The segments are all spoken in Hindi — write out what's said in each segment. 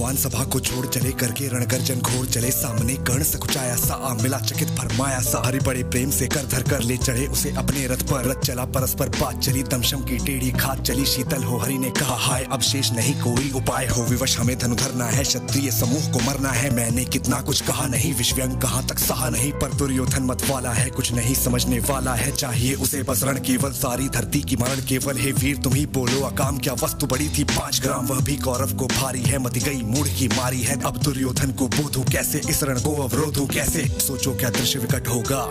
भगवान सभा को छोड़ चले करके रणगर्जन घोर चले, सामने कर्ण सकुचाया सा मिला चकित फरमाया सा, हरि बड़े प्रेम से कर धर कर ले चढ़े उसे अपने रथ पर, रथ चला परस्पर बात चली, दमशम की टेढ़ी खात चली, शीतल हो हरि ने कहा हाय अब शेष नहीं कोई उपाय हो विवश, हमें धनु धरना है क्षत्रिय समूह को मरना है, मैंने कितना कुछ कहा नहीं विश्वव्यंग कहाँ तक सहा नहीं, पर दुर्योधन मत वाला है कुछ नहीं समझने वाला है, चाहिए उसे बस रण केवल, सारी धरती की मरण केवल, हे वीर तुम ही बोलो अकाम क्या वस्तु बड़ी थी 5 ग्राम, वह भी कौरव को भारी है, मति गई मूढ़ की मारी है, अब दुर्योधन को बोधूं कैसे, इस रण को अवरोधूं कैसे, सोचो क्या दृश्य विकट होगा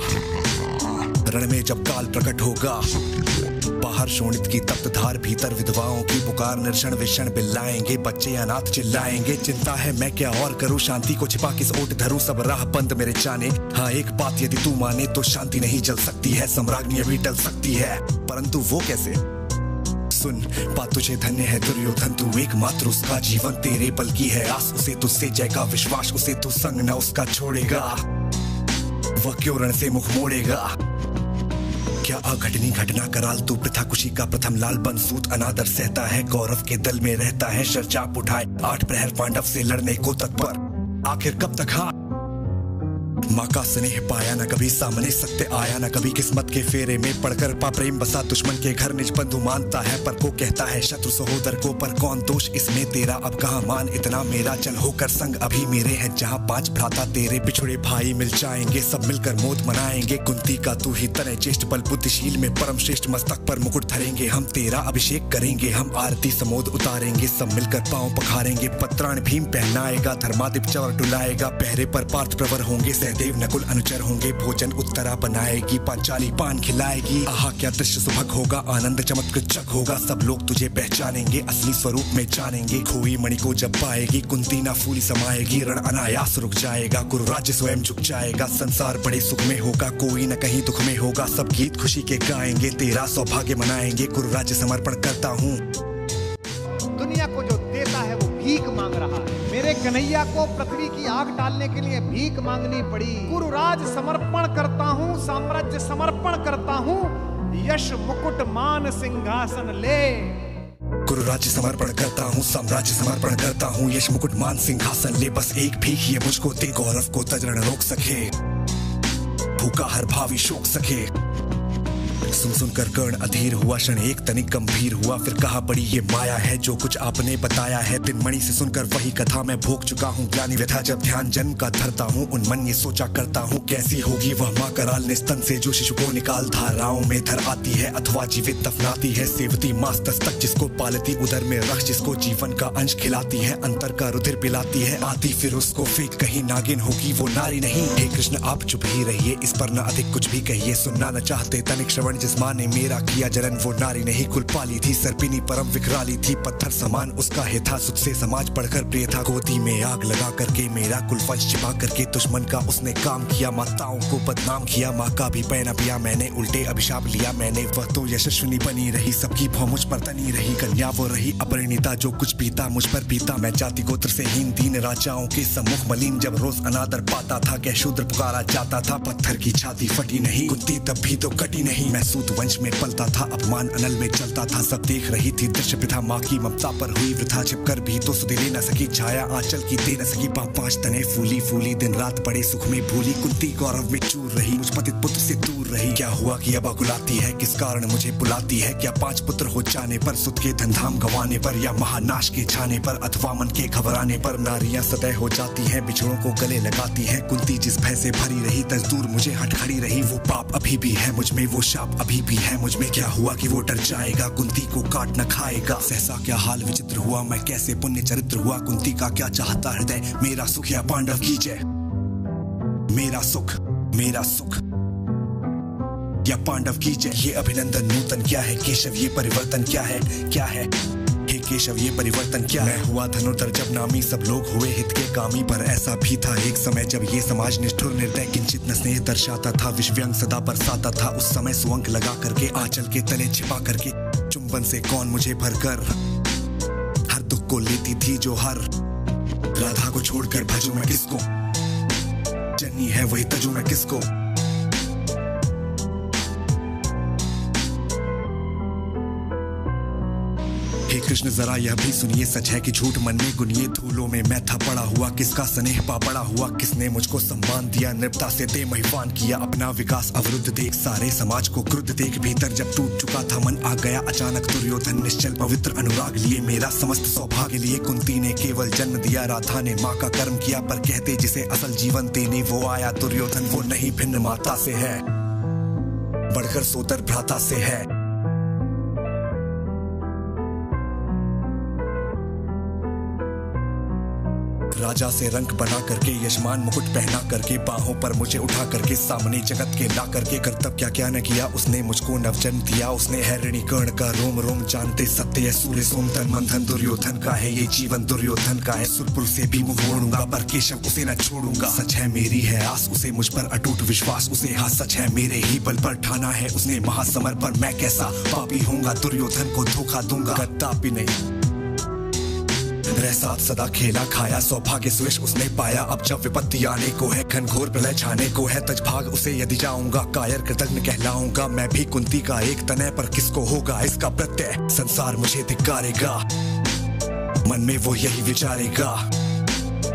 रण में जब काल प्रकट होगा, बाहर शोणित की तप्त धार भीतर विधवाओं की पुकार, निर्षण विषण बिल्लाएंगे बच्चे अनाथ चिल्लाएंगे, चिंता है मैं क्या और करूं, शांति को छिपा किस ओट धरूं, सब राह बंद मेरे जाने, हाँ एक बात यदि तू माने तो शांति नहीं जल सकती है, सम्राज्ञी अभी टल सकती है परंतु वो कैसे, सुन बात तुझे धन्य है दुर्योधन, तू एकमात्र उसका जीवन तेरे बल की है आस, उसे तुझसे जय का विश्वास, उसे तू संग न उसका छोड़ेगा, वह क्यों रण से मुख मोड़ेगा, क्या अघटनी घटना कराल तू प्रथा खुशी का प्रथम लाल, बनसूत अनादर सहता है कौरव के दल में रहता है, शरचाप उठाए 8 प्रहर पांडव से लड़ने को तत्पर, आखिर कब तक हाँ माँ का स्नेह पाया न कभी, सामने सत्य आया न कभी, किस्मत के फेरे में पड़कर पा प्रेम बसा, दुश्मन के घर निज बंधु मानता है पर को कहता है शत्रु सहोदर को, पर कौन दोष इसमें तेरा, अब कहाँ मान इतना मेरा, चल होकर संग अभी मेरे हैं, जहाँ 5 भ्राता तेरे बिछुड़े भाई मिल जाएंगे, सब मिलकर मोद मनाएंगे, कुंती का तू ही तनय चेष्ट बल बुद्धिशील में परम श्रेष्ठ, मस्तक पर मुकुट धरेंगे हम, तेरा अभिषेक करेंगे हम, आरती समोद उतारेंगे, सब मिलकर पांव पखारेंगे, पत्राण भीम पहनाएगा, धर्मादिप चौर डुलाएगा, पहरे पर पार्थ प्रवर होंगे, सहदेव नकुल अनुचर होंगे, भोजन उत्तरा बनाएगी, पांचाली पान खिलाएगी, आहा क्या दृश्य सुभग होगा, आनंद चमत्कृत होगा, सब लोग तुझे पहचानेंगे, असली स्वरूप में जानेंगे, खोई मणि को जब पाएगी, कुंती ना फूली समाएगी, रण अनायास रुक जाएगा, कुरु राज्य स्वयं झुक जाएगा, संसार बड़े सुख में होगा, कोई न कहीं दुख में होगा, सब गीत खुशी के गाएंगे, तेरा सौभाग्य मनाएंगे, कुरु राज्य समर्पण करता हूँ, दुनिया को जो देता है वो भीख मांग रहा है, मेरे कन्हैया को पृथ्वी की आग डालने के लिए भीख मांगनी पड़ी, गुरुराज समर्पण करता हूँ, साम्राज्य समर्पण करता हूँ, यश मुकुट मान सिंहासन ले, गुरु राज्य समर्पण करता हूँ, साम्राज्य समर्पण करता हूँ, यश मुकुट मान सिंहासन ले, बस एक भीख ये मुझको दे, गौरव को तजरण रोक सके, भूखा हर भावी शोक सके, सुन सुनकर कर्ण अधीर हुआ, क्षण एक तनिक गंभीर हुआ, फिर कहा बड़ी ये माया है जो कुछ आपने बताया है, दिनमणि से सुनकर वही कथा मैं भोग चुका हूँ, ग्लानि व्यथा जब ध्यान जन्म का धरता हूँ, उन्मन ये सोचा करता हूँ, कैसी होगी वह माँ कराल निस्तन से जो शिशु को निकाल धाराओं में धर आती है, अथवा जीवित दफनाती है, सेवती मास तक जिसको पालती, उदर में रख जिसको जीवन का अंश खिलाती है, अंतर का रुधिर पिलाती है, आती फिर उसको फेंक कहीं, नागिन होगी वो नारी नहीं, हे कृष्ण आप चुप ही रहिए, इस पर न अधिक कुछ भी कहिए, सुनना न चाहते तनिक श्रवण, जिस माँ ने मेरा किया जलन वो नारी नहीं कुल पाली थी, सर्पिनी परम विकराली थी, पत्थर समान उसका हे था, सुख से समाज पढ़कर प्रिय था, गोदी में आग लगा करके मेरा कुल वंश छिपा करके, दुश्मन का उसने काम किया, माताओं को बदनाम किया, माँ का भी पैना पिया मैंने, उल्टे अभिशाप लिया मैंने, वह तो यशस्विनी बनी रही, सबकी भौ मुझ पर तनी रही, कन्या वो रही अपरिणीता, जो कुछ पीता मुझ पर पीता, मैं जाति गोत्र से हीन दीन राजाओं के सम्मुख मलिन, जब रोज अनादर पाता था, क्या शूद्र पुकारा जाता था, पत्थर की छाती फटी नहीं, कुंती तब भी तो कटी नहीं, मैं सूत वंश में पलता था, अपमान अनल में चलता था, सब देख रही थी दृश्य पिता, माँ की ममता पर हुई वृथा, छिपकर भी तो सुधे ले न सकी, छाया आंचल की दे न सकी, 5 तने फूली फूली, दिन रात बड़े सुख में भूली, कुंती गौरव में चूर रही, मुझ पतित पुत्र से दूर रही, क्या हुआ कि अब अकुलाती है, किस कारण मुझे बुलाती है, क्या 5 पुत्र हो जाने पर, सुध के धनधाम गंवाने पर, या महानाश के छाने पर, अथवा मन के घबराने पर, नारियां सतह हो जाती हैं, बिछड़ों को गले लगाती हैं, कुंती जिस भय से भरी रही, तजदूर मुझे हट खड़ी रही, वो पाप अभी भी है मुझ में, वो शाप अभी भी है मुझ में, क्या हुआ कि वो डर जाएगा, कुंती को काट न खाएगा, सहसा क्या हाल विचित्र हुआ, मैं कैसे पुण्य चरित्र हुआ, कुंती का क्या चाहता हृदय, मेरा सुख या पांडव की जय, मेरा सुख या पांडव की जय, ये अभिनंदन नूतन क्या है, केशव ये परिवर्तन क्या है, हे केशव ये परिवर्तन क्या है, मैं हुआ धनुर्धर जब नामी, सब लोग हुए हित के कामी, पर ऐसा भी था एक समय जब ये समाज निष्ठुर निर्दय किंचित न स्नेह दर्शाता था, विषव्यंग सदा बरसाता था, उस समय सुअंक लगा करके, आंचल के तले छिपा करके, चुंबन से कौन मुझे भरकर हर दुख को लेती थी जो हर, राधा को छोड़कर भजू मैं किसको, जन्नी है वही तजू मैं किसको, हे कृष्ण जरा यह भी सुनिए, सच है कि झूठ मन में गुनिए। धूलों में मैं था पड़ा हुआ, किसका स्नेह पा बड़ा हुआ, किसने मुझको सम्मान दिया, नृपता से दे महिवान किया। अपना विकास अवरुद्ध देख, सारे समाज को क्रुद्ध देख, भीतर जब टूट चुका था मन आ गया अचानक दुर्योधन। निश्चल पवित्र अनुराग लिए, मेरा समस्त सौभाग्य लिए। कुंती ने केवल जन्म दिया, राधा ने माँ का कर्म किया, पर कहते जिसे असल जीवन देने वो आया दुर्योधन। वो नहीं भिन्न माता से है, बढ़कर सोदर भ्राता से है। राजा से रंक बना करके, यजमान मुकुट पहना करके, बाहों पर मुझे उठा करके, सामने जगत के ला करके, कर्तव्य क्या क्या न किया उसने, मुझको नवजन्म दिया उसने। है ऋणी कर्ण का रोम रोम जानते, सत्य है सूर्य सोमधन मंथन। दुर्योधन का है ये जीवन, दुर्योधन का है सुरपुर से भी मुंह मोड़ूंगा, पर केशव उसे न छोड़ूंगा। सच है मेरी है आस उसे, मुझ पर अटूट विश्वास उसे। हाँ सच है मेरे ही बल पर ठाना है उसने महासमर पर। मैं कैसा पापी होऊंगा, दुर्योधन को धोखा दूंगा, कदापि नहीं। रह साथ सदा खेला खाया, सौभाग्य सुयश उसने पाया। अब जब विपत्ति आने को है, घनघोर प्रलय छाने को है, तजभाग उसे यदि जाऊंगा, कायर कृतज्ञ कहलाऊंगा। मैं भी कुंती का एक तन है, पर किसको होगा इसका प्रत्यय, संसार मुझे धिक्कारेगा, मन में वो यही विचारेगा।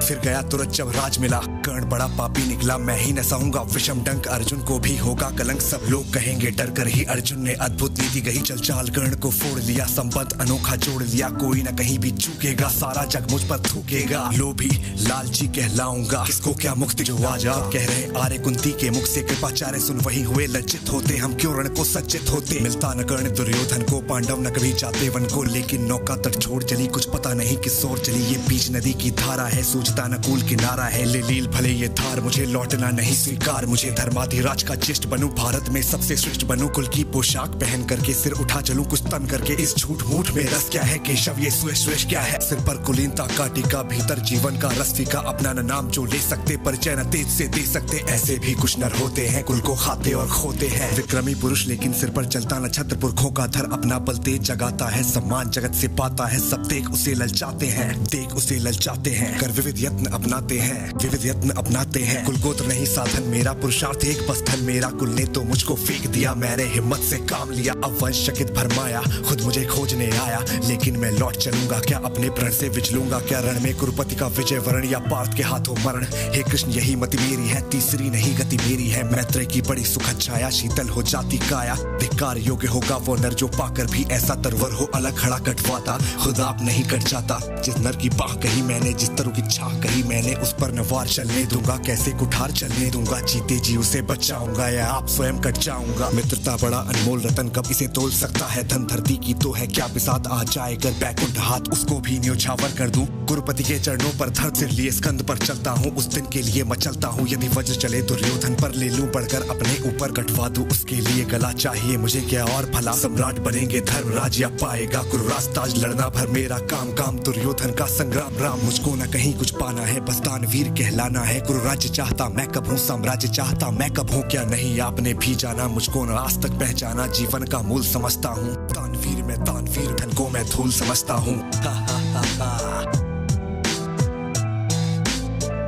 फिर गया तुरंत जब राज मिला, कर्ण बड़ा पापी निकला, मैं ही न सहूंगा विषम डंक, अर्जुन को भी होगा कलंक। सब लोग कहेंगे डर कर ही अर्जुन ने अद्भुत नीति गई, चल चाल कर्ण को फोड़ लिया, संबंध अनोखा जोड़ लिया। कोई न कहीं भी चूकेगा, सारा जग मुझ पर थूकेगा। लोभी लालची कहलाऊंगा, किसको क्या मुक्ति जो आज आप कह रहे आर्य कुंती के मुख से। कृपाचार्य सुन वही हुए लज्जित होते, हम क्यों रण को सज्जित होते। मिलता न कर्ण दुर्योधन को, पांडव न कभी जाते वन को, लेकिन नौका तट छोड़ चली, कुछ पता नहीं किस ओर चली। ये बीच नदी की धारा है, सूझता न कूल किनारा है। ले लील भले ये धार, मुझे लौटना नहीं स्वीकार। मुझे धर्माधिराज का चिष्ट बनूं, भारत में सबसे श्रेष्ठ बनूं। कुल की पोशाक पहन करके, सिर उठा चलूं कुछ तन करके। इस झूठ मूठ में रस क्या है, केशव ये सुयश सुयश क्या है। सिर पर कुलीनता काटिका, भीतर जीवन का रस फीका। अपना न नाम जो ले सकते, परिचय न तेज से दे सकते। ऐसे भी कुछ नर होते हैं, कुल को खाते और खोते हैं। विक्रमी पुरुष लेकिन सिर पर चलता न छत्र, पुरखों का धर अपना बल तेज जगाता है। सम्मान जगत से पाता है, सब देख उसे ललचाते हैं, देख उसे ललचाते हैं। कर विविध यत्न अपनाते हैं, विविध यत्न अपनाते हैं। कुल गोत्र नहीं साधन मेरा, पुरुषार्थ एक बस धन मेरा। कुल ने तो मुझको फेंक दिया, मैंने हिम्मत से काम लिया। अब वंश चकित भरमाया, खुद मुझे खोजने आया। लेकिन मैं लौट चलूंगा क्या, अपने प्रण से विचलूंगा क्या। रण में कुरुपति का विजय वरण, या पार्थ के हाथों मरण। हे कृष्ण यही मति मेरी है, तीसरी नहीं गति मेरी है। मैत्रेय की बड़ी सुखद छाया, शीतल हो जाती काया। धिक्कार योग्य होगा वो नर, जो पाकर भी ऐसा तरवर हो। अलग खड़ा कटवाता, खुद आप नहीं कट जाता। जिस नर की बाह कही मैंने, जिस तरह की छाह कही मैंने, उस पर न वार चलने दूंगा, कैसे कुठार चलने दूंगा। जीते जी उसे बचाऊंगा, या आप स्वयं कट जाऊंगा। मित्रता बड़ा अनमोल रतन, कब इसे तोल सकता है धन। धरती की तो है क्या बिसात, आ जाए कर बैकुंठ हाथ, उसको भी न्योछावर कर दूं। गुरुपति के चरणों पर धड़ सिर लिए स्कंद पर चलता हूँ। उस दिन के लिए मचलता हूँ, यदि वज्र चले दुर्योधन पर, ले लूं बढ़कर अपने ऊपर कटवा दूं। उसके लिए गला चाहिए मुझे क्या और भला, सम्राट बनेंगे धर्मराज या पाएगा कुरुराज ताज। लड़ना भर मेरा काम, काम दुर्योधन का संग्राम राम। मुझको न कहीं कुछ पाना है, बस दानवीर कहलाना है। गुरु राज्य चाहता मैं कब हूँ, साम्राज्य चाहता मैं कब हूँ। क्या नहीं आपने भी जाना, मुझको न आज तक पहचाना। जीवन का मूल समझता हूँ, दानवीर मैं दानवीर, धन को मैं धूल समझता हूँ।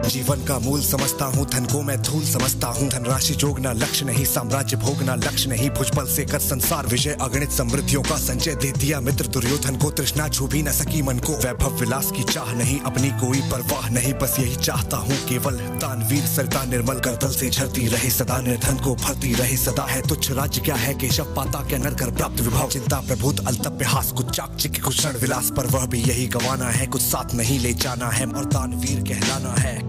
जीवन का मूल समझता हूँ, धन को मैं धूल समझता हूँ। धनराशि जोगना लक्ष्य नहीं, साम्राज्य भोगना लक्ष्य नहीं। भुजबल से कर संसार विजय, अगणित समृद्धियों का संचय दे दिया मित्र दुर्योधन को। तृष्णा छू भी न सकी मन को, वैभव विलास की चाह नहीं, अपनी कोई परवाह नहीं। बस यही चाहता हूँ केवल, दानवीर सरता निर्मल करतल से झरती रहे सदा। निर्धन को भरती रहे सदा, है तुच्छ राज्य क्या है केशव, पाता क्या नर कर प्राप्त विभव। चिंता प्रभुत अलतप्य हास, कुछ चाकचिक कुछ क्षण विलास, पर वह भी यही गवाना है, कुछ साथ नहीं ले जाना है और दानवीर कहलाना है।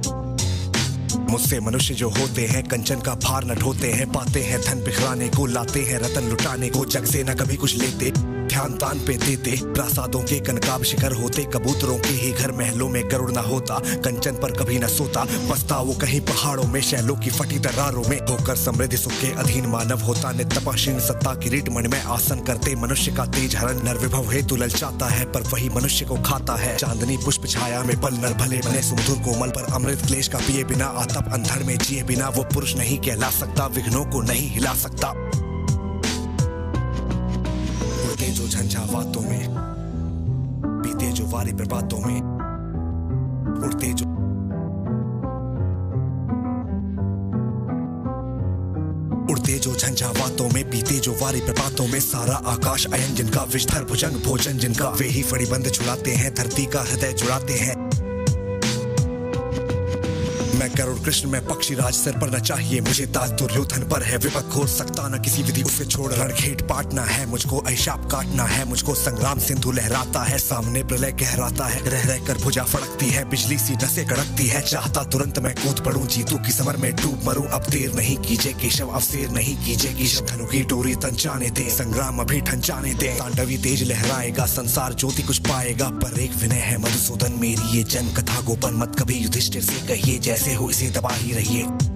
मुझसे मनुष्य जो होते हैं, कंचन का भार न ढोते हैं। पाते हैं धन बिखराने को, लाते हैं रतन लुटाने को। जग से न कभी कुछ लेते, ध्यान तान पे देते। प्रासादों के कनकाब शिखर होते, कबूतरों के ही घर महलों में गरुड़ न होता। कंचन पर कभी न सोता, बसता वो कहीं पहाड़ों में, शैलों की फटी दरारों में। होकर समृद्धि सुख के अधीन मानव होता, नित्यपक्षीण सत्ता किरीट मणि में आसन करते। मनुष्य का तेज हरण नर विभव हेतु ललचाता है, पर वही मनुष्य को खाता है। चांदनी पुष्प छाया में पल नर भले बने सुमधुर कोमल, पर अमृत क्लेश का पिए बिना, आतप अंधड़ में जिए बिना वो पुरुष नहीं कहला सकता। विघ्नों को नहीं हिला सकता। उड़ते जो झंझावातों में, बीते जो वारी प्रभातों में। उड़ते जो उड़ते जो झंझावातों में, बीते जो वारी प्रपातों में सारा आकाश अयन जिनका विषधर भुजंग भोजन जिनका, वे ही फड़ीबंद छुड़ाते हैं, धरती का हृदय जुड़ाते हैं। मैं गरुड़ कृष्ण में पक्षी राज, सिर पर न चाहिए मुझे ताज, दुर्योधन पर है विपद घोर सकता न किसी विधि, उसे छोड़ रणखेट पाटना है मुझको, अहिशाप काटना है मुझको, संग्राम सिंधु लहराता है, सामने प्रलय गहराता है, रह रह कर भुजा फड़कती है, बिजली सी नसें कड़कती है, चाहता तुरंत मैं कूद पड़ूं, जीतू की समर में डूब मरूं, अब देर नहीं कीजिए केशव, अब शेर नहीं कीजिए केशव, धनु की डोरी तंचाने दे, संग्राम अभी ठंचाने दे, तांडवी तेज लहराएगा, संसार ज्योति कुछ पाएगा, पर एक विनय है मधुसूदन, मेरी ये जन्म कथा गोपन मत कभी युधिष्ठिर से कहिए, जैसे हो इसे दबा ही रहिए।